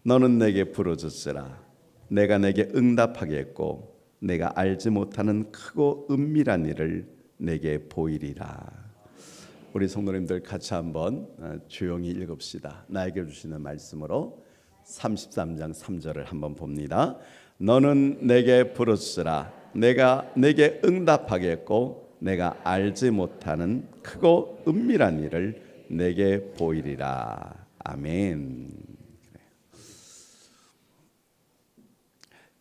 너는 내게 부르짖으라. 내가 내게 응답하겠고 내가 알지 못하는 크고 은밀한 일을 내게 보이리라. 우리 성도님들 같이 한번 조용히 읽읍시다. 나에게 주시는 말씀으로 33장 3절을 한번 봅니다. 너는 내게 부르짖으라. 내가 내게 응답하겠고 내가 알지 못하는 크고 은밀한 일을 내게 보이리라. 아멘.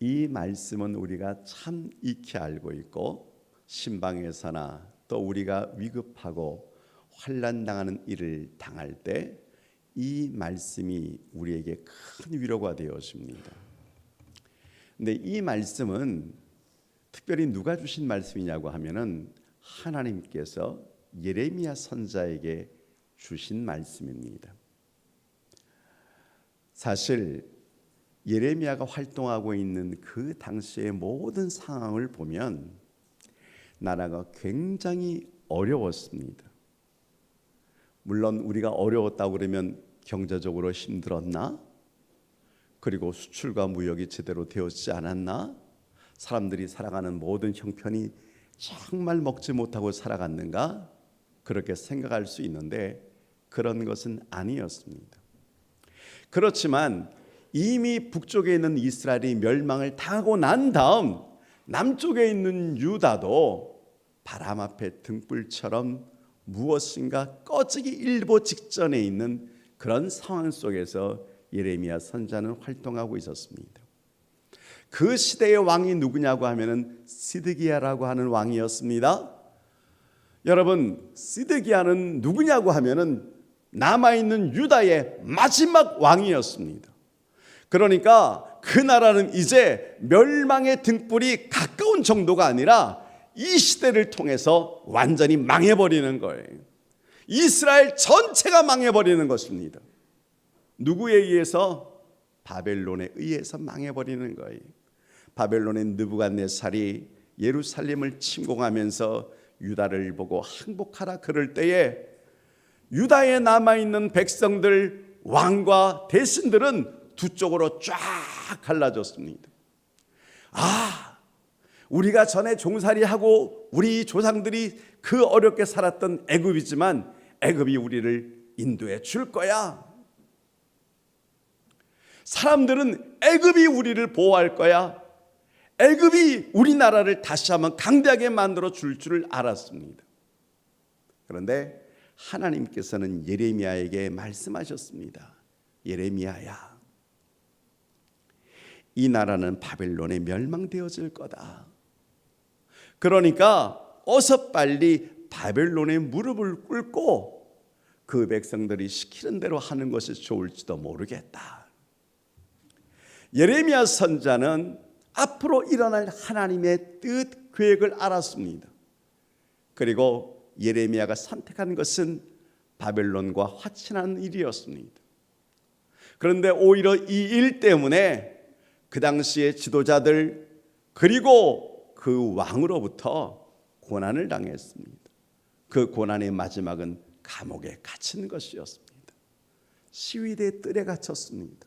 이 말씀은 우리가 참 익히 알고 있고 신방에서나 또 우리가 위급하고 환난당하는 일을 당할 때 이 말씀이 우리에게 큰 위로가 되어집니다. 근데 이 말씀은 특별히 누가 주신 말씀이냐고 하면은 하나님께서 예레미야 선지자에게 주신 말씀입니다. 사실 예레미야가 활동하고 있는 그 당시의 모든 상황을 보면 나라가 굉장히 어려웠습니다. 물론 우리가 어려웠다고 그러면 경제적으로 힘들었나? 그리고 수출과 무역이 제대로 되었지 않았나? 사람들이 살아가는 모든 형편이 정말 먹지 못하고 살아갔는가? 그렇게 생각할 수 있는데 그런 것은 아니었습니다. 그렇지만 이미 북쪽에 있는 이스라엘이 멸망을 당하고 난 다음 남쪽에 있는 유다도 바람 앞에 등불처럼 무엇인가 꺼지기 일보 직전에 있는 그런 상황 속에서 예레미야 선지자는 활동하고 있었습니다. 그 시대의 왕이 누구냐고 하면은 시드기야라고 하는 왕이었습니다. 여러분, 시드기야는 누구냐고 하면은 남아있는 유다의 마지막 왕이었습니다. 그러니까 그 나라는 이제 멸망의 등불이 가까운 정도가 아니라 이 시대를 통해서 완전히 망해버리는 거예요. 이스라엘 전체가 망해버리는 것입니다. 누구에 의해서? 바벨론에 의해서 망해버리는 거예요. 바벨론의 느부갓네살이 예루살렘을 침공하면서 유다를 보고 항복하라 그럴 때에 유다에 남아있는 백성들, 왕과 대신들은 두 쪽으로 쫙 갈라졌습니다. 우리가 전에 종살이하고 우리 조상들이 그 어렵게 살았던 애굽이지만 애굽이 우리를 인도해 줄 거야. 사람들은 애굽이 우리를 보호할 거야. 애굽이 우리나라를 다시 한번 강대하게 만들어 줄 줄 알았습니다. 그런데 하나님께서는 예레미야에게 말씀하셨습니다. 예레미야야, 이 나라는 바벨론에 멸망되어질 거다. 그러니까 어서 빨리 바벨론에 무릎을 꿇고 그 백성들이 시키는 대로 하는 것이 좋을지도 모르겠다. 예레미야 선지자는 앞으로 일어날 하나님의 뜻, 계획을 알았습니다. 그리고 예레미야가 선택한 것은 바벨론과 화친한 일이었습니다. 그런데 오히려 이 일 때문에 그 당시의 지도자들 그리고 그 왕으로부터 고난을 당했습니다. 그 고난의 마지막은 감옥에 갇힌 것이었습니다. 시위대 뜰에 갇혔습니다.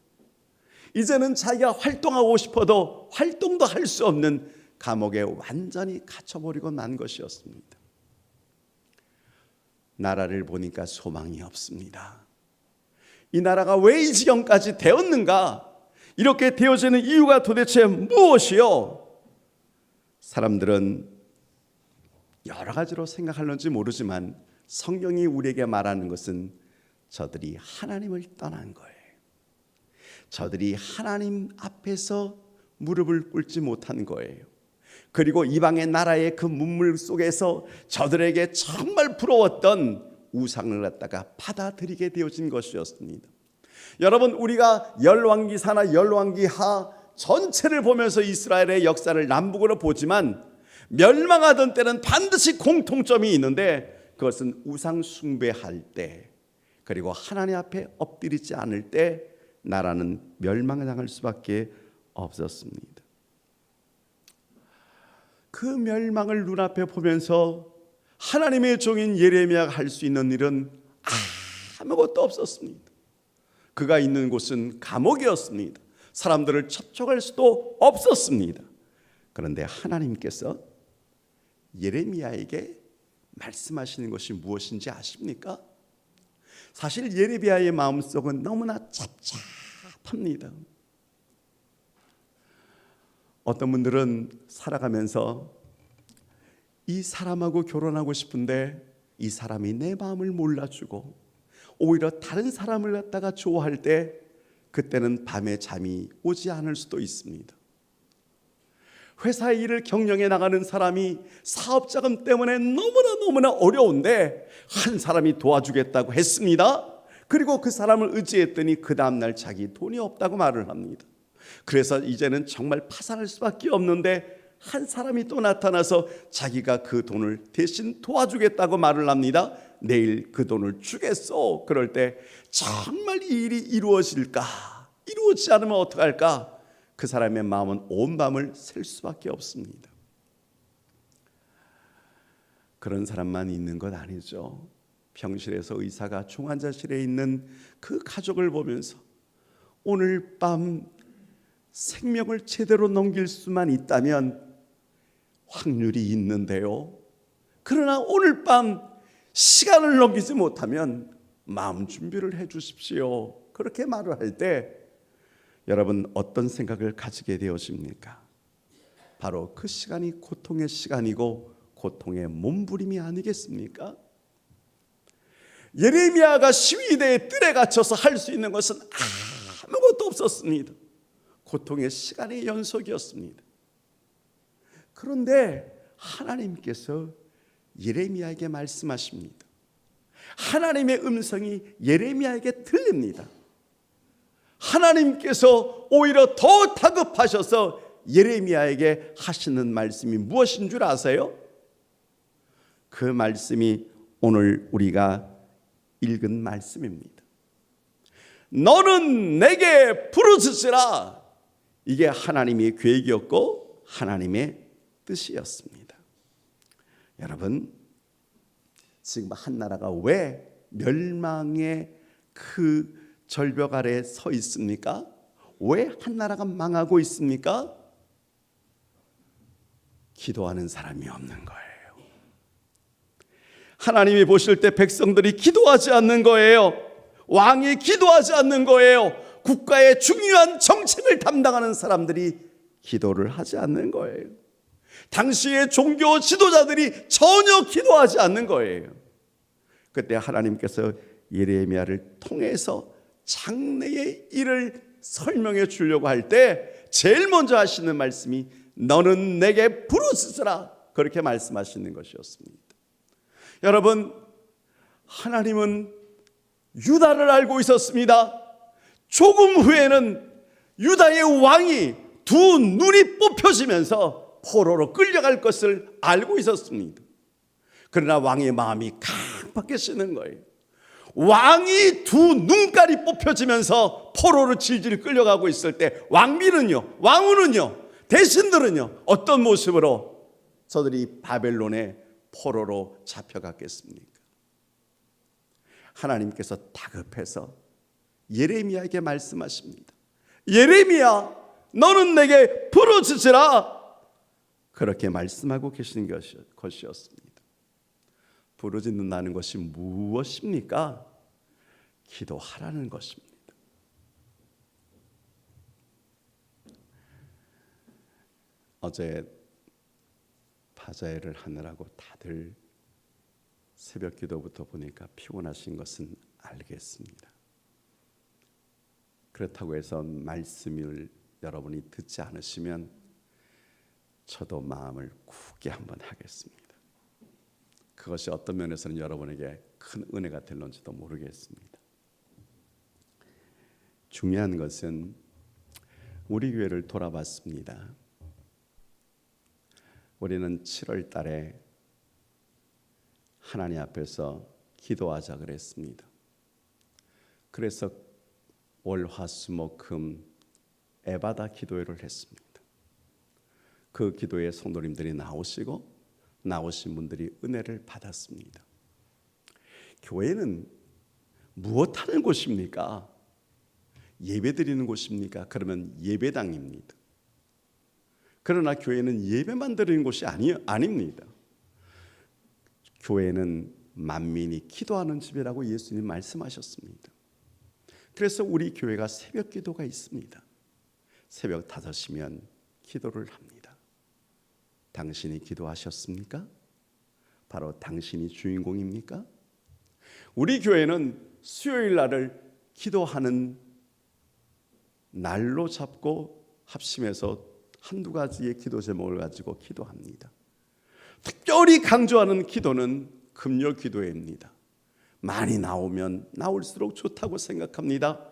이제는 자기가 활동하고 싶어도 활동도 할 수 없는 감옥에 완전히 갇혀버리고 만 것이었습니다. 나라를 보니까 소망이 없습니다. 이 나라가 왜 이 지경까지 되었는가? 이렇게 되어지는 이유가 도대체 무엇이요? 사람들은 여러 가지로 생각하는지 모르지만 성경이 우리에게 말하는 것은 저들이 하나님을 떠난 거예요. 저들이 하나님 앞에서 무릎을 꿇지 못한 거예요. 그리고 이방의 나라의 그 문물 속에서 저들에게 정말 부러웠던 우상을 갖다가 받아들이게 되어진 것이었습니다. 여러분, 우리가 열왕기사나 열왕기하 전체를 보면서 이스라엘의 역사를 남북으로 보지만 멸망하던 때는 반드시 공통점이 있는데 그것은 우상 숭배할 때 그리고 하나님 앞에 엎드리지 않을 때 나라는 멸망당할 수밖에 없었습니다. 그 멸망을 눈앞에 보면서 하나님의 종인 예레미야가 할 수 있는 일은 아무것도 없었습니다. 그가 있는 곳은 감옥이었습니다. 사람들을 접촉할 수도 없었습니다. 그런데 하나님께서 예레미야에게 말씀하시는 것이 무엇인지 아십니까? 사실 예레미야의 마음속은 너무나 답답합니다. 어떤 분들은 살아가면서 이 사람하고 결혼하고 싶은데 이 사람이 내 마음을 몰라주고 오히려 다른 사람을 갖다가 좋아할 때 그때는 밤에 잠이 오지 않을 수도 있습니다. 회사 일을 경영해 나가는 사람이 사업 자금 때문에 너무나 어려운데 한 사람이 도와주겠다고 했습니다. 그리고 그 사람을 의지했더니 그 다음날 자기 돈이 없다고 말을 합니다. 그래서 이제는 정말 파산할 수밖에 없는데 한 사람이 또 나타나서 자기가 그 돈을 대신 도와주겠다고 말을 합니다. 내일 그 돈을 주겠소. 그럴 때 정말 이 일이 이루어질까? 이루어지지 않으면 어떡할까? 그 사람의 마음은 온 밤을 샐 수밖에 없습니다. 그런 사람만 있는 것 아니죠. 병실에서 의사가 중환자실에 있는 그 가족을 보면서 오늘 밤 생명을 제대로 넘길 수만 있다면 확률이 있는데요. 그러나 오늘 밤 시간을 넘기지 못하면 마음 준비를 해 주십시오. 그렇게 말을 할 때 여러분 어떤 생각을 가지게 되어집니까? 바로 그 시간이 고통의 시간이고 고통의 몸부림이 아니겠습니까? 예레미야가 시위대의 뜰에 갇혀서 할 수 있는 것은 아무것도 없었습니다. 고통의 시간의 연속이었습니다. 그런데 하나님께서 예레미야에게 말씀하십니다. 하나님의 음성이 예레미야에게 들립니다. 하나님께서 오히려 더 다급하셔서 예레미야에게 하시는 말씀이 무엇인 줄 아세요? 그 말씀이 오늘 우리가 읽은 말씀입니다. 너는 내게 부르짖으라. 이게 하나님의 계획이었고 하나님의 뜻이었습니다. 여러분, 지금 한 나라가 왜 멸망의 그 절벽 아래에 서 있습니까? 왜 한 나라가 망하고 있습니까? 기도하는 사람이 없는 거예요. 하나님이 보실 때 백성들이 기도하지 않는 거예요. 왕이 기도하지 않는 거예요. 국가의 중요한 정책을 담당하는 사람들이 기도를 하지 않는 거예요. 당시의 종교 지도자들이 전혀 기도하지 않는 거예요. 그때 하나님께서 예레미야를 통해서 장래의 일을 설명해 주려고 할 때 제일 먼저 하시는 말씀이 너는 내게 부르짖으라. 그렇게 말씀하시는 것이었습니다. 여러분, 하나님은 유다를 알고 있었습니다. 조금 후에는 유다의 왕이 두 눈이 뽑혀지면서 포로로 끌려갈 것을 알고 있었습니다. 그러나 왕의 마음이 강박해지는 거예요. 왕이 두 눈깔이 뽑혀지면서 포로로 질질 끌려가고 있을 때 왕비는요, 왕후는요, 대신들은요 어떤 모습으로 저들이 바벨론의 포로로 잡혀갔겠습니까? 하나님께서 다급해서 예레미야에게 말씀하십니다. 예레미야, 너는 내게 부르짖으라. 그렇게 말씀하고 계신 것이었습니다. 부르짖는다는 것이 무엇입니까? 기도하라는 것입니다. 어제 바자회를 하느라고 다들 새벽 기도부터 보니까 피곤하신 것은 알겠습니다. 그렇다고 해서 말씀을 여러분이 듣지 않으시면 저도 마음을 굳게 한번 하겠습니다. 그것이 어떤 면에서는 여러분에게 큰 은혜가 될런지도 모르겠습니다. 중요한 것은 우리 교회를 돌아봤습니다. 우리는 7월 달에 하나님 앞에서 기도하자 그랬습니다. 그래서 월, 화, 수, 목, 금 에바다 기도회를 했습니다. 그 기도에 성도님들이 나오신 분들이 은혜를 받았습니다. 교회는 무엇 하는 곳입니까? 예배드리는 곳입니까? 그러면 예배당입니다. 그러나 교회는 예배만 드리는 곳이 아닙니다. 교회는 만민이 기도하는 집이라고 예수님 말씀하셨습니다. 그래서 우리 교회가 새벽 기도가 있습니다. 새벽 5시면 기도를 합니다. 당신이 기도하셨습니까? 바로 당신이 주인공입니까? 우리 교회는 수요일 날을 기도하는 날로 잡고 합심해서 한두 가지의 기도 제목을 가지고 기도합니다. 특별히 강조하는 기도는 금요 기도회입니다. 많이 나오면 나올수록 좋다고 생각합니다.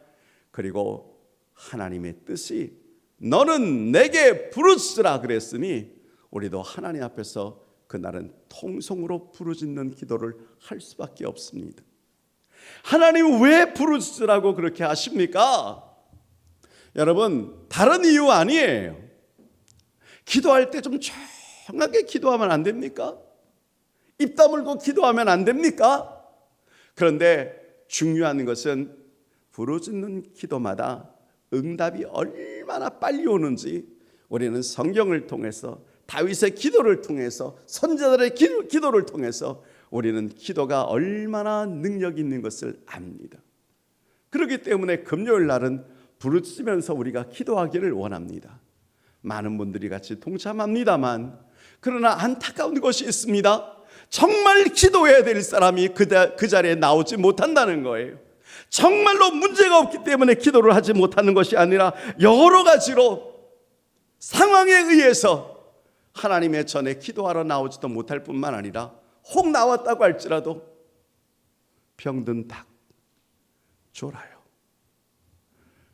그리고 하나님의 뜻이 너는 내게 부르짖으라 그랬으니 우리도 하나님 앞에서 그날은 통성으로 부르짖는 기도를 할 수밖에 없습니다. 하나님 왜 부르짖으라고 그렇게 하십니까? 여러분, 다른 이유 아니에요. 기도할 때 좀 조용하게 기도하면 안 됩니까? 입 다물고 기도하면 안 됩니까? 그런데 중요한 것은 부르짖는 기도마다 응답이 얼마나 빨리 오는지 우리는 성경을 통해서 다윗의 기도를 통해서 선지자들의 기도를 통해서 우리는 기도가 얼마나 능력 있는 것을 압니다. 그렇기 때문에 금요일 날은 부르짖으면서 우리가 기도하기를 원합니다. 많은 분들이 같이 동참합니다만 그러나 안타까운 것이 있습니다. 정말 기도해야 될 사람이 그 자리에 나오지 못한다는 거예요. 정말로 문제가 없기 때문에 기도를 하지 못하는 것이 아니라 여러 가지로 상황에 의해서 하나님의 전에 기도하러 나오지도 못할 뿐만 아니라 혹 나왔다고 할지라도 병든 닭 졸아요.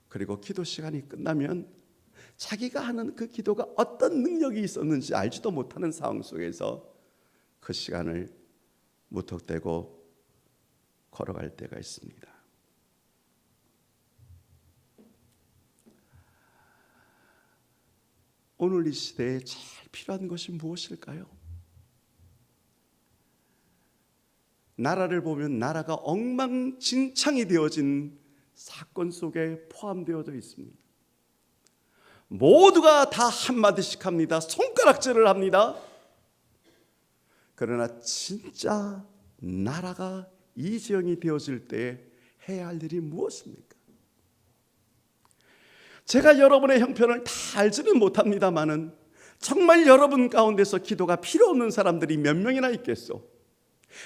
그리고 기도 시간이 끝나면 자기가 하는 그 기도가 어떤 능력이 있었는지 알지도 못하는 상황 속에서 그 시간을 무턱대고 걸어갈 때가 있습니다. 오늘 이 시대에 제일 필요한 것이 무엇일까요? 나라를 보면 나라가 엉망진창이 되어진 사건 속에 포함되어져 있습니다. 모두가 다 한마디씩 합니다. 손가락질을 합니다. 그러나 진짜 나라가 이지영이 되어질 때 해야 할 일이 무엇입니까? 제가 여러분의 형편을 다 알지는 못합니다마는 정말 여러분 가운데서 기도가 필요 없는 사람들이 몇 명이나 있겠소?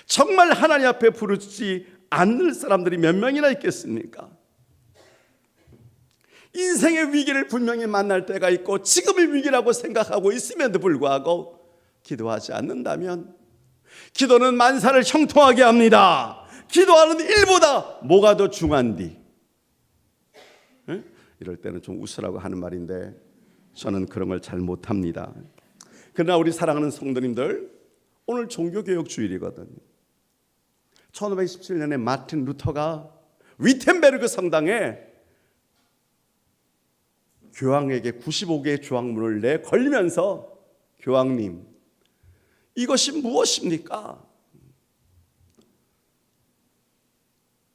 정말 하나님 앞에 부르지 않는 사람들이 몇 명이나 있겠습니까? 인생의 위기를 분명히 만날 때가 있고 지금의 위기라고 생각하고 있음에도 불구하고 기도하지 않는다면 기도는 만사를 형통하게 합니다. 기도하는 일보다 뭐가 더 중한디? 이럴 때는 좀 웃으라고 하는 말인데 저는 그런 걸 잘 못합니다. 그러나 우리 사랑하는 성도님들, 오늘 종교개혁 주일이거든요. 1517년에 마틴 루터가 위텐베르그 성당에 교황에게 95개의 조항문을 내걸리면서 교황님, 이것이 무엇입니까?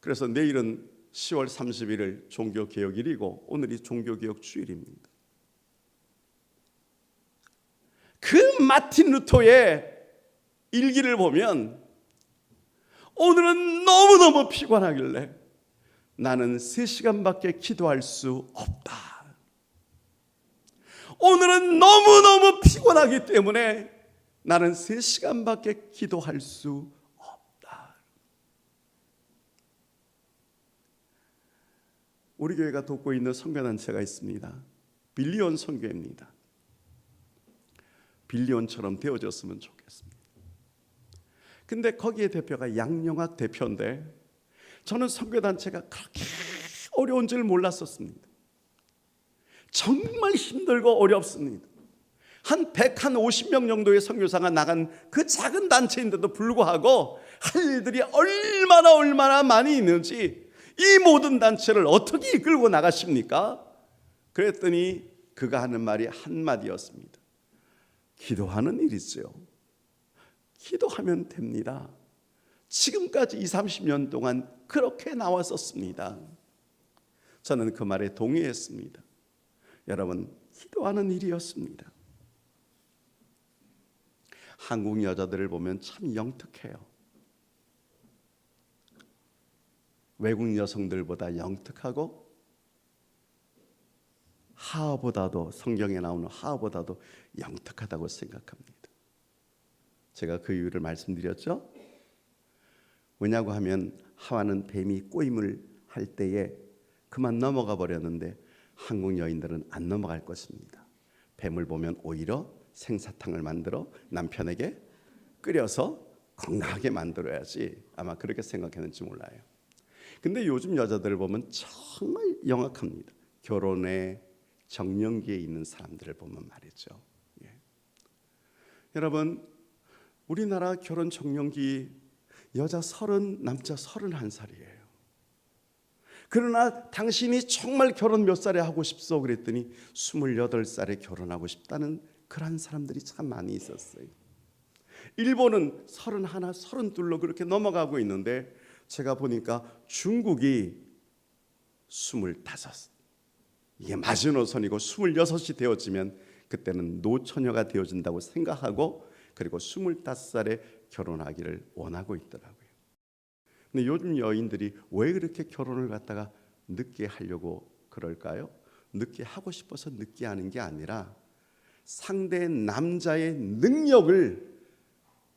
그래서 내일은 10월 31일 종교개혁일이고 오늘이 종교개혁 주일입니다. 그 마틴 루터의 일기를 보면 오늘은 너무너무 피곤하길래 나는 3시간밖에 기도할 수 없다. 오늘은 너무너무 피곤하기 때문에 나는 3시간밖에 기도할 수 없다. 우리 교회가 돕고 있는 선교단체가 있습니다. 빌리온 선교회입니다. 빌리온처럼 되어졌으면 좋겠습니다. 근데 거기에 대표가 양영학 대표인데 저는 선교단체가 그렇게 어려운 줄 몰랐었습니다. 정말 힘들고 어렵습니다. 한 150명 정도의 선교사가 나간 그 작은 단체인데도 불구하고 할 일들이 얼마나 많이 있는지 이 모든 단체를 어떻게 이끌고 나가십니까? 그랬더니 그가 하는 말이 한마디였습니다. 기도하는 일이죠. 기도하면 됩니다. 지금까지 20-30년 동안 그렇게 나왔었습니다. 저는 그 말에 동의했습니다. 여러분, 기도하는 일이었습니다. 한국 여자들을 보면 참 영특해요. 외국 여성들보다 영특하고 하하보다도, 성경에 나오는 하하보다도 영특하다고 생각합니다. 제가 그 이유를 말씀드렸죠. 왜냐고 하면 하와는 뱀이 꼬임을 할 때에 그만 넘어가 버렸는데 한국 여인들은 안 넘어갈 것입니다. 뱀을 보면 오히려 생사탕을 만들어 남편에게 끓여서 건강하게 만들어야지, 아마 그렇게 생각했는지 몰라요. 근데 요즘 여자들을 보면 정말 영악합니다. 결혼의 정년기에 있는 사람들을 보면 말이죠. 예. 여러분, 우리나라 결혼 정년기 여자 30, 남자 31살이에요. 그러나 당신이 정말 결혼 몇 살에 하고 싶소? 그랬더니 28살에 결혼하고 싶다는 그런 사람들이 참 많이 있었어요. 일본은 31, 32로 그렇게 넘어가고 있는데 제가 보니까 중국이 25, 이게 마지노선이고 26이 되어지면 그때는 노처녀가 되어진다고 생각하고 그리고 25살에 결혼하기를 원하고 있더라고요. 근데 요즘 여인들이 왜 그렇게 결혼을 갖다가 늦게 하려고 그럴까요? 늦게 하고 싶어서 늦게 하는 게 아니라 상대 남자의 능력을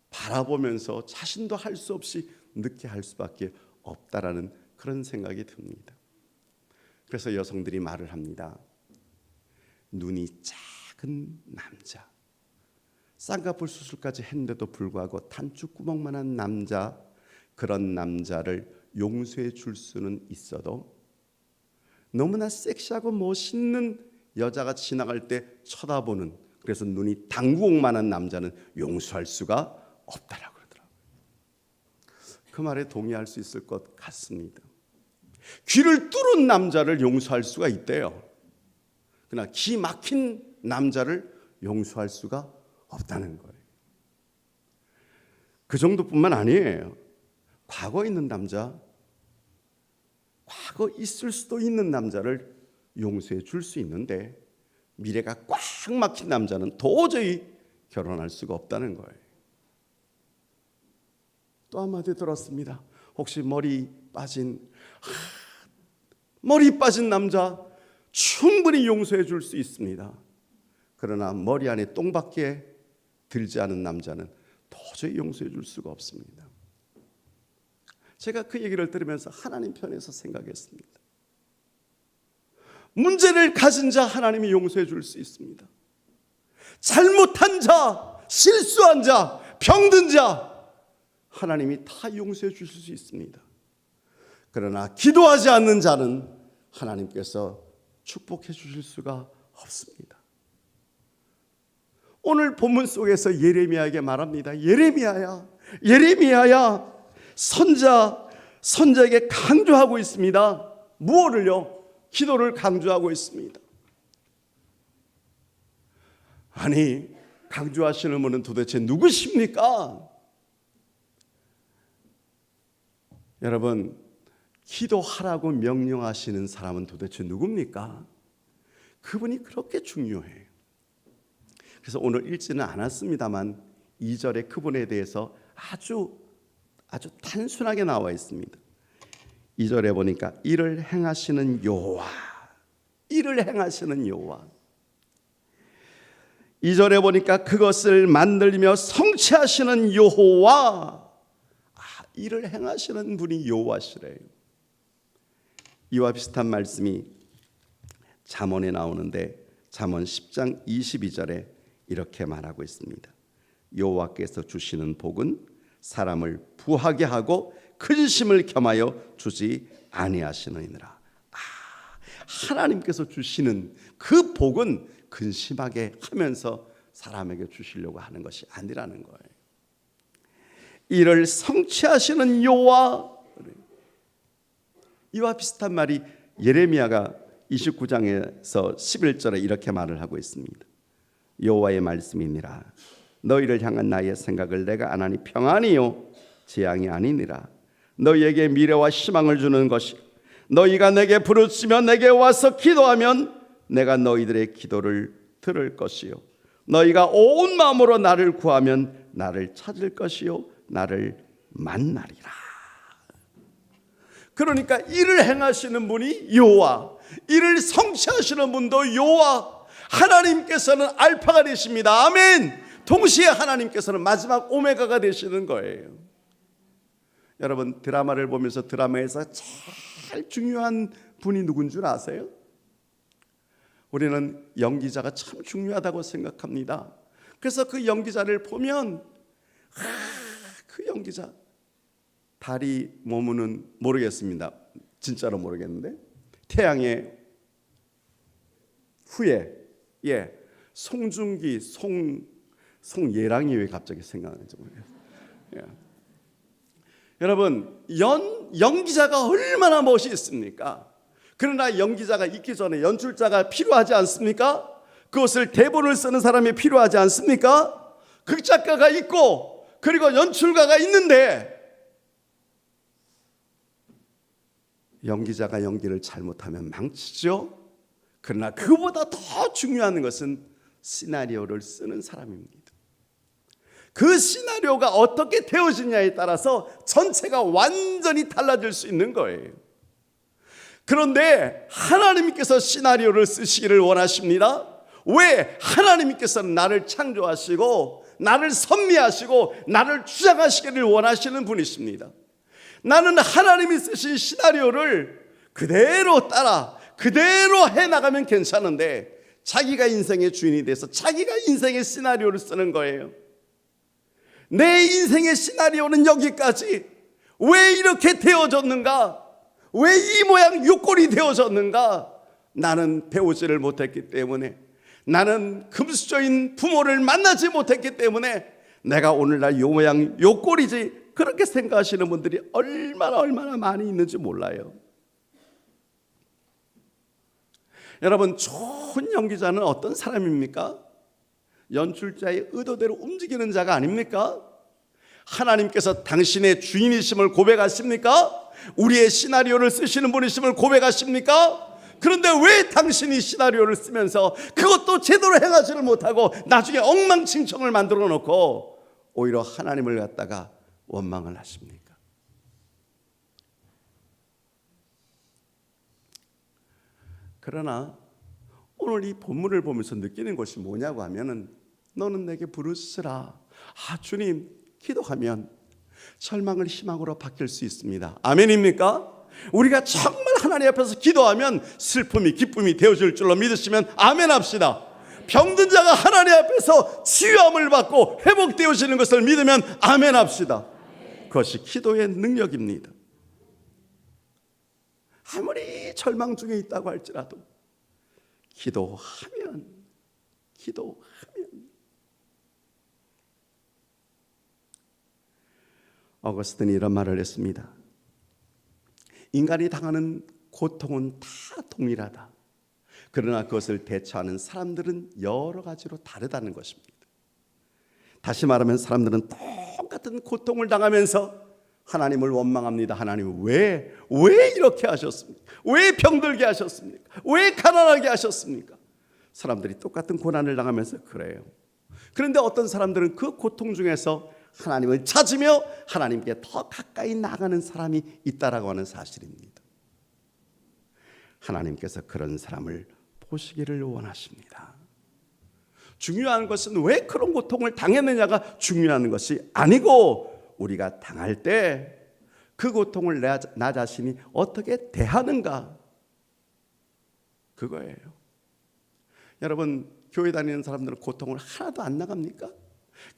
바라보면서 자신도 할 수 없이 늦게 할 수밖에 없다라는 그런 생각이 듭니다. 그래서 여성들이 말을 합니다. 눈이 작은 남자, 쌍꺼풀 수술까지 했는데도 불구하고 단추구멍만한 남자, 그런 남자를 용서해 줄 수는 있어도 너무나 섹시하고 멋있는 여자가 지나갈 때 쳐다보는, 그래서 눈이 당구공만한 남자는 용서할 수가 없다라고 그러더라고요. 그 말에 동의할 수 있을 것 같습니다. 귀를 뚫은 남자를 용서할 수가 있대요. 그러나 기 막힌 남자를 용서할 수가 없다는 거예요. 그 정도뿐만 아니에요. 과거 있는 남자, 과거 있을 수도 있는 남자를 용서해 줄 수 있는데 미래가 꽉 막힌 남자는 도저히 결혼할 수가 없다는 거예요. 또 한마디 들었습니다. 혹시 머리 빠진 남자 충분히 용서해 줄 수 있습니다. 그러나 머리 안에 똥밖에 들지 않은 남자는 도저히 용서해 줄 수가 없습니다. 제가 그 얘기를 들으면서 하나님 편에서 생각했습니다. 문제를 가진 자 하나님이 용서해 줄 수 있습니다. 잘못한 자, 실수한 자, 병든 자 하나님이 다 용서해 주실 수 있습니다. 그러나 기도하지 않는 자는 하나님께서 축복해 주실 수가 없습니다. 오늘 본문 속에서 예레미야에게 말합니다. 예레미야야, 선자에게 강조하고 있습니다. 무엇을요? 기도를 강조하고 있습니다. 아니, 강조하시는 분은 도대체 누구십니까? 여러분, 기도하라고 명령하시는 사람은 도대체 누굽니까? 그분이 그렇게 중요해요. 그래서 오늘 읽지는 않았습니다만 2절에 그분에 대해서 아주 단순하게 나와 있습니다. 2절에 보니까 이를 행하시는 여호와. 2절에 보니까 그것을 만들며 성취하시는 여호와. 이를 행하시는 분이 여호와시래요. 이와 비슷한 말씀이 잠언에 나오는데 잠언 10장 22절에 이렇게 말하고 있습니다. 여호와께서 주시는 복은 사람을 부하게 하고 근심을 겸하여 주지 아니하시느니라. 하나님께서 주시는 그 복은 근심하게 하면서 사람에게 주시려고 하는 것이 아니라는 거예요. 이를 성취하시는 여호와. 이와 비슷한 말이 예레미야가 29장에서 11절에 이렇게 말을 하고 있습니다. 여호와의 말씀이니라. 너희를 향한 나의 생각을 내가 안 하니 평안이요 재앙이 아니니라. 너희에게 미래와 희망을 주는 것이 너희가 내게 부르짖으며 내게 와서 기도하면 내가 너희들의 기도를 들을 것이요 너희가 온 마음으로 나를 구하면 나를 찾을 것이요 나를 만나리라. 그러니까 이를 행하시는 분이 여호와, 이를 성취하시는 분도 여호와. 하나님께서는 알파가 되십니다. 아멘. 동시에 하나님께서는 마지막 오메가가 되시는 거예요. 여러분, 드라마를 보면서 드라마에서 제일 중요한 분이 누군 줄 아세요? 우리는 연기자가 참 중요하다고 생각합니다. 그래서 그 연기자를 보면 그 연기자 다리 몸은 모르겠습니다. 진짜로 모르겠는데 태양의 후예 송중기 송예랑이 왜 갑자기 생각나는지 모르겠어요. 예. 여러분, 연기자가 얼마나 멋있습니까? 그러나 연기자가 있기 전에 연출자가 필요하지 않습니까? 그것을 대본을 쓰는 사람이 필요하지 않습니까? 극작가가 있고 그리고 연출가가 있는데 연기자가 연기를 잘못하면 망치죠. 그러나 그보다 더 중요한 것은 시나리오를 쓰는 사람입니다. 그 시나리오가 어떻게 되어지냐에 따라서 전체가 완전히 달라질 수 있는 거예요. 그런데 하나님께서 시나리오를 쓰시기를 원하십니다. 왜? 하나님께서는 나를 창조하시고 나를 섭리하시고 나를 주장하시기를 원하시는 분이십니다. 나는 하나님이 쓰신 시나리오를 그대로 따라 그대로 해나가면 괜찮은데 자기가 인생의 주인이 돼서 자기가 인생의 시나리오를 쓰는 거예요. 내 인생의 시나리오는 여기까지. 왜 이렇게 되어졌는가? 왜 이 모양 요 꼴이 되어졌는가? 나는 배우지를 못했기 때문에, 나는 금수저인 부모를 만나지 못했기 때문에 내가 오늘날 요 모양 요 꼴이지. 그렇게 생각하시는 분들이 얼마나 많이 있는지 몰라요. 여러분, 좋은 연기자는 어떤 사람입니까? 연출자의 의도대로 움직이는 자가 아닙니까? 하나님께서 당신의 주인이심을 고백하십니까? 우리의 시나리오를 쓰시는 분이심을 고백하십니까? 그런데 왜 당신이 시나리오를 쓰면서 그것도 제대로 행하지를 못하고 나중에 엉망진창을 만들어 놓고 오히려 하나님을 갖다가 원망을 하십니까? 그러나 오늘 이 본문을 보면서 느끼는 것이 뭐냐고 하면은 너는 내게 부르시라. 주님, 기도하면 절망을 희망으로 바뀔 수 있습니다. 아멘입니까? 우리가 정말 하나님 앞에서 기도하면 슬픔이 기쁨이 되어질 줄로 믿으시면 아멘 합시다. 병든 자가 하나님 앞에서 치유함을 받고 회복되어지는 것을 믿으면 아멘 합시다. 그것이 기도의 능력입니다. 아무리 절망 중에 있다고 할지라도 기도하면 어거스틴이 이런 말을 했습니다. 인간이 당하는 고통은 다 동일하다. 그러나 그것을 대처하는 사람들은 여러 가지로 다르다는 것입니다. 다시 말하면 사람들은 똑같은 고통을 당하면서 하나님을 원망합니다. 하나님 왜 이렇게 하셨습니까? 왜 병들게 하셨습니까? 왜 가난하게 하셨습니까? 사람들이 똑같은 고난을 당하면서 그래요. 그런데 어떤 사람들은 그 고통 중에서 하나님을 찾으며 하나님께 더 가까이 나가는 사람이 있다라고 하는 사실입니다. 하나님께서 그런 사람을 보시기를 원하십니다. 중요한 것은 왜 그런 고통을 당했느냐가 중요한 것이 아니고 우리가 당할 때 그 고통을 나 자신이 어떻게 대하는가, 그거예요. 여러분, 교회 다니는 사람들은 고통을 하나도 안 나갑니까?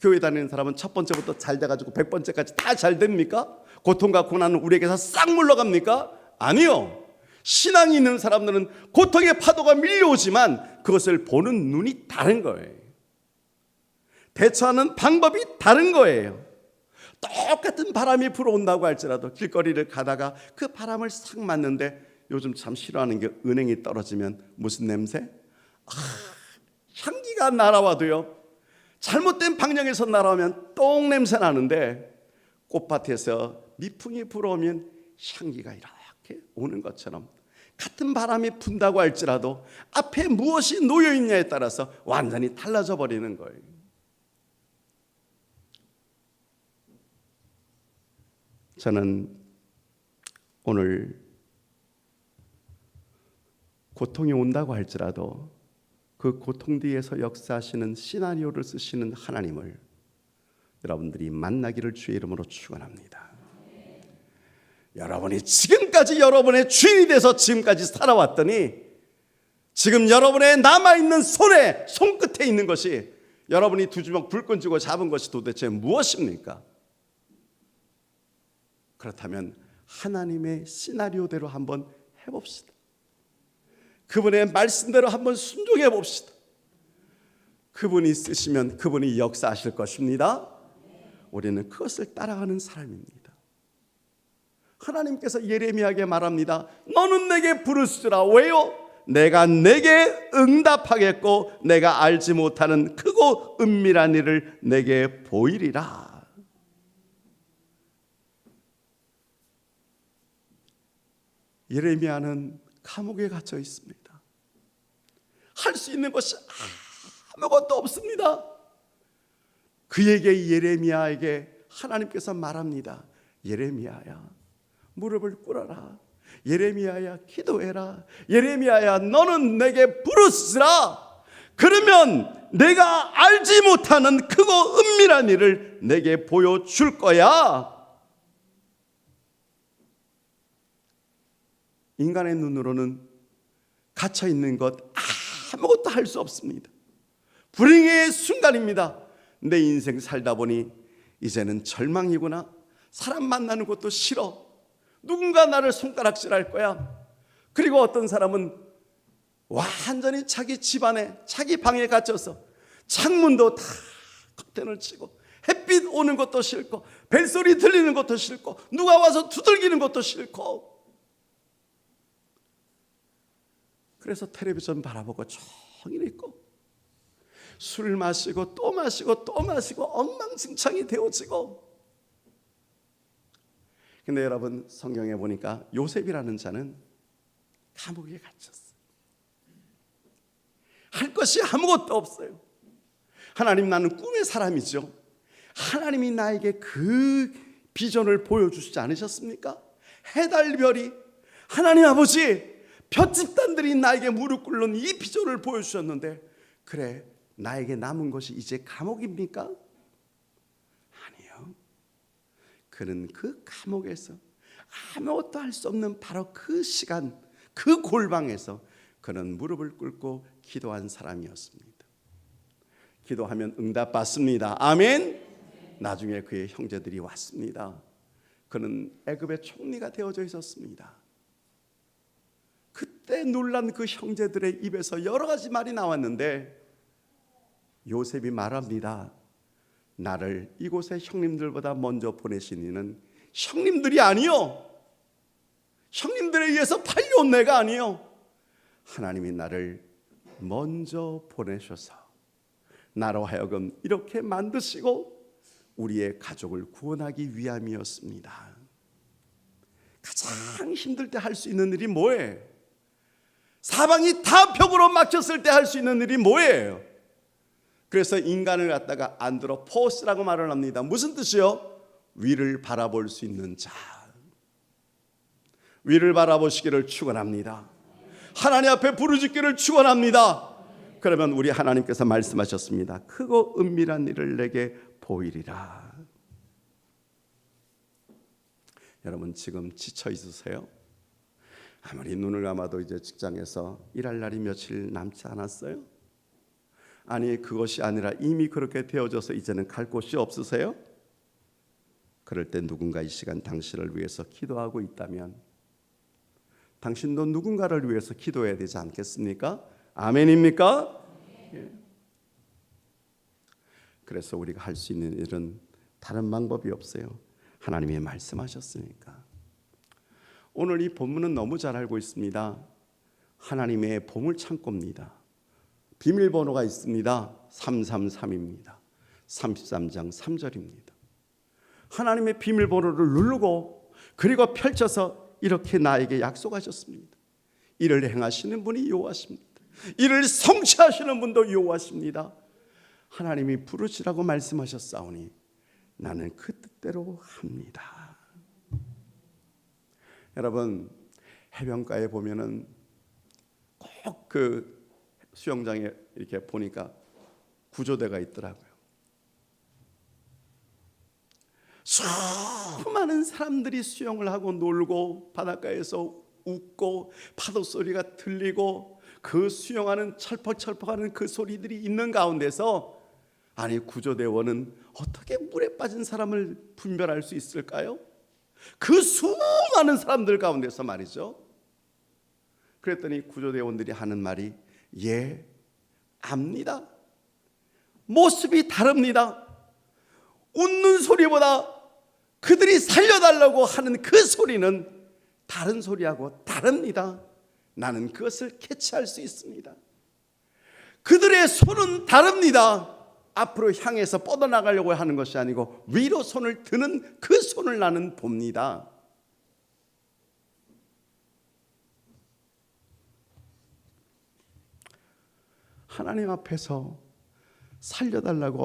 교회 다니는 사람은 첫 번째부터 잘 돼가지고 100번째까지 다 잘 됩니까? 고통과 고난은 우리에게서 싹 물러갑니까? 아니요. 신앙이 있는 사람들은 고통의 파도가 밀려오지만 그것을 보는 눈이 다른 거예요. 대처하는 방법이 다른 거예요. 똑같은 바람이 불어온다고 할지라도 길거리를 가다가 그 바람을 싹 맞는데, 요즘 참 싫어하는 게 은행이 떨어지면 무슨 냄새? 향기가 날아와도요, 잘못된 방향에서 날아오면 똥 냄새 나는데 꽃밭에서 미풍이 불어오면 향기가 이렇게 오는 것처럼 같은 바람이 분다고 할지라도 앞에 무엇이 놓여 있냐에 따라서 완전히 달라져 버리는 거예요. 저는 오늘 고통이 온다고 할지라도 그 고통 뒤에서 역사하시는 시나리오를 쓰시는 하나님을 여러분들이 만나기를 주의 이름으로 축원합니다. 여러분이 지금까지 여러분의 주인이 돼서 지금까지 살아왔더니 지금 여러분의 남아있는 손끝에 있는 것이 여러분이 두 주먹 불끈 쥐고 잡은 것이 도대체 무엇입니까? 그렇다면 하나님의 시나리오대로 한번 해봅시다. 그분의 말씀대로 한번 순종해 봅시다. 그분이 쓰시면 그분이 역사하실 것입니다. 우리는 그것을 따라가는 사람입니다. 하나님께서 예레미야에게 말합니다. 너는 내게 부르시라. 왜요? 내가 내게 응답하겠고 내가 알지 못하는 크고 은밀한 일을 내게 보이리라. 예레미야는 감옥에 갇혀 있습니다. 할 수 있는 것이 아무것도 없습니다. 그에게 예레미야에게 하나님께서 말합니다. 예레미야야, 무릎을 꿇어라. 예레미야야, 기도해라. 예레미야야, 너는 내게 부르시라. 그러면 내가 알지 못하는 크고 은밀한 일을 내게 보여줄 거야. 인간의 눈으로는 갇혀 있는 것 아무것도 할 수 없습니다. 불행의 순간입니다. 내 인생 살다 보니 이제는 절망이구나. 사람 만나는 것도 싫어. 누군가 나를 손가락질할 거야. 그리고 어떤 사람은 완전히 자기 집안에 자기 방에 갇혀서 창문도 다 커튼을 치고 햇빛 오는 것도 싫고 벨소리 들리는 것도 싫고 누가 와서 두들기는 것도 싫고, 그래서 텔레비전 바라보고 종일 있고 술 마시고 또 마시고 또 마시고 엉망진창이 되어지고. 근데 여러분, 성경에 보니까 요셉이라는 자는 감옥에 갇혔어요. 할 것이 아무것도 없어요. 하나님, 나는 꿈의 사람이죠. 하나님이 나에게 그 비전을 보여주시지 않으셨습니까? 해달별이, 하나님 아버지, 볏집단들이 나에게 무릎 꿇는 이 비전을 보여주셨는데, 그래, 나에게 남은 것이 이제 감옥입니까? 아니요. 그는 그 감옥에서 아무것도 할 수 없는 바로 그 시간, 그 골방에서 그는 무릎을 꿇고 기도한 사람이었습니다. 기도하면 응답받습니다. 아멘. 나중에 그의 형제들이 왔습니다. 그는 애굽의 총리가 되어져 있었습니다. 그때 놀란 그 형제들의 입에서 여러 가지 말이 나왔는데 요셉이 말합니다. 나를 이곳에 형님들보다 먼저 보내신 이는 형님들이 아니요, 형님들에 의해서 팔려온 내가 아니요, 하나님이 나를 먼저 보내셔서 나로 하여금 이렇게 만드시고 우리의 가족을 구원하기 위함이었습니다. 가장 힘들 때 할 수 있는 일이 뭐예요? 사방이 다 벽으로 막혔을 때 할 수 있는 일이 뭐예요? 그래서 인간을 갖다가 안드로포스라고 말을 합니다. 무슨 뜻이요? 위를 바라볼 수 있는 자. 위를 바라보시기를 축원합니다. 하나님 앞에 부르짖기를 축원합니다. 그러면 우리 하나님께서 말씀하셨습니다. 크고 은밀한 일을 내게 보이리라. 여러분, 지금 지쳐 있으세요? 아무리 눈을 감아도 이제 직장에서 일할 날이 며칠 남지 않았어요? 아니, 그것이 아니라 이미 그렇게 되어져서 이제는 갈 곳이 없으세요? 그럴 때 누군가 이 시간 당신을 위해서 기도하고 있다면 당신도 누군가를 위해서 기도해야 되지 않겠습니까? 아멘입니까? 예. 그래서 우리가 할 수 있는 일은 다른 방법이 없어요. 하나님이 말씀하셨으니까. 오늘 이 본문은 너무 잘 알고 있습니다. 하나님의 보물창고입니다. 비밀번호가 있습니다. 333입니다. 33장 3절입니다. 하나님의 비밀번호를 누르고 그리고 펼쳐서 이렇게 나에게 약속하셨습니다. 이를 행하시는 분이 여호와십니다. 이를 성취하시는 분도 여호와십니다. 하나님이 부르시라고 말씀하셨사오니 나는 그 뜻대로 합니다. 여러분, 해변가에 보면은 꼭 그 수영장에 이렇게 보니까 구조대가 있더라고요. 수많은 사람들이 수영을 하고 놀고 바닷가에서 웃고 파도 소리가 들리고 그 수영하는 철퍽철퍽하는 그 소리들이 있는 가운데서, 아니 구조대원은 어떻게 물에 빠진 사람을 분별할 수 있을까요? 그 수많은 사람들 가운데서 말이죠. 그랬더니 구조대원들이 하는 말이, 예, 압니다. 모습이 다릅니다. 웃는 소리보다 그들이 살려달라고 하는 그 소리는 다른 소리하고 다릅니다. 나는 그것을 캐치할 수 있습니다. 그들의 손은 다릅니다. 앞으로 향해서 뻗어나가려고 하는 것이 아니고 위로 손을 드는 그 손을 나는 봅니다. 하나님 앞에서 살려달라고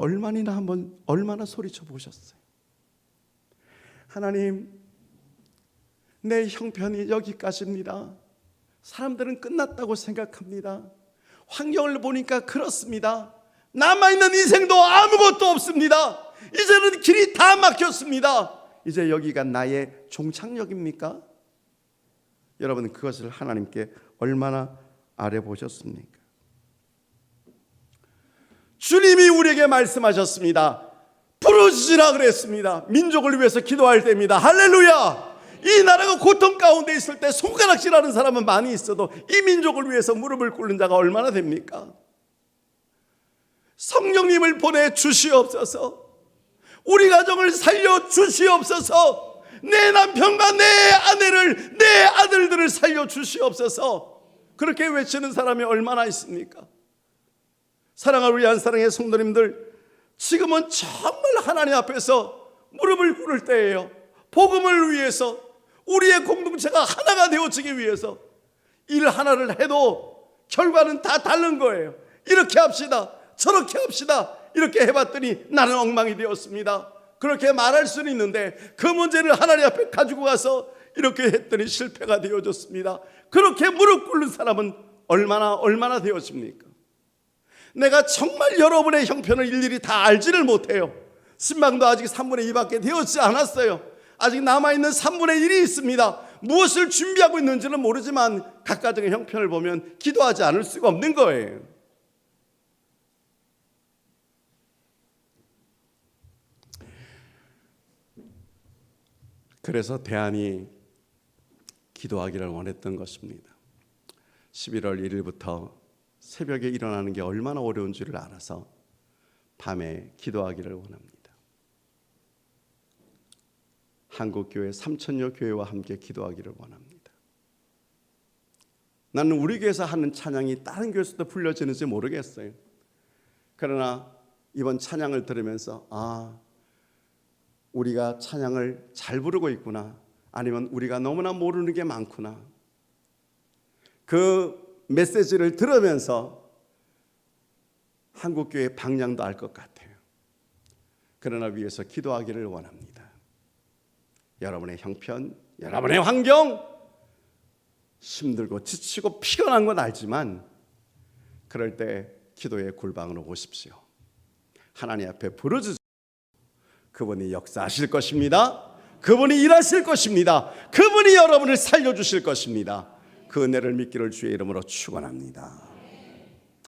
얼마나 소리쳐 보셨어요. 하나님, 내 형편이 여기까지입니다. 사람들은 끝났다고 생각합니다. 환경을 보니까 그렇습니다. 남아있는 인생도 아무것도 없습니다. 이제는 길이 다 막혔습니다. 이제 여기가 나의 종착역입니까? 여러분, 그것을 하나님께 얼마나 아뢰보셨습니까? 주님이 우리에게 말씀하셨습니다. 부르짖으라 그랬습니다. 민족을 위해서 기도할 때입니다. 할렐루야! 이 나라가 고통 가운데 있을 때 손가락질하는 사람은 많이 있어도 이 민족을 위해서 무릎을 꿇는 자가 얼마나 됩니까? 성령님을 보내주시옵소서. 우리 가정을 살려주시옵소서. 내 남편과 내 아내를, 내 아들들을 살려주시옵소서. 그렇게 외치는 사람이 얼마나 있습니까? 사랑하는 우리 한사랑의 성도님들, 지금은 정말 하나님 앞에서 무릎을 꿇을 때예요. 복음을 위해서, 우리의 공동체가 하나가 되어지기 위해서 일 하나를 해도 결과는 다 다른 거예요. 이렇게 합시다, 저렇게 합시다, 이렇게 해봤더니 나는 엉망이 되었습니다. 그렇게 말할 수는 있는데 그 문제를 하나님 앞에 가지고 가서 이렇게 했더니 실패가 되어졌습니다. 그렇게 무릎 꿇는 사람은 얼마나 되어집니까? 내가 정말 여러분의 형편을 일일이 다 알지를 못해요. 신방도 아직 3분의 2밖에 되었지 않았어요. 아직 남아있는 3분의 1이 있습니다. 무엇을 준비하고 있는지는 모르지만 각 가정의 형편을 보면 기도하지 않을 수가 없는 거예요. 그래서 대안이 기도하기를 원했던 것입니다. 11월 1일부터 새벽에 일어나는 게 얼마나 어려운 줄을 알아서 밤에 기도하기를 원합니다. 한국교회 3,000여 교회와 함께 기도하기를 원합니다. 나는 우리 교회에서 하는 찬양이 다른 교회에서도 불려지는지 모르겠어요. 그러나 이번 찬양을 들으면서 우리가 찬양을 잘 부르고 있구나, 아니면 우리가 너무나 모르는 게 많구나, 그 메시지를 들으면서 한국교회의 방향도 알 것 같아요. 그러나 위해서 기도하기를 원합니다. 여러분의 형편, 여러분의 환경, 힘들고 지치고 피곤한 건 알지만 그럴 때 기도의 골방으로 오십시오. 하나님 앞에 부르짖으시고 그분이 역사하실 것입니다. 그분이 일하실 것입니다. 그분이 여러분을 살려주실 것입니다. 그 은혜를 믿기를 주의 이름으로 축원합니다.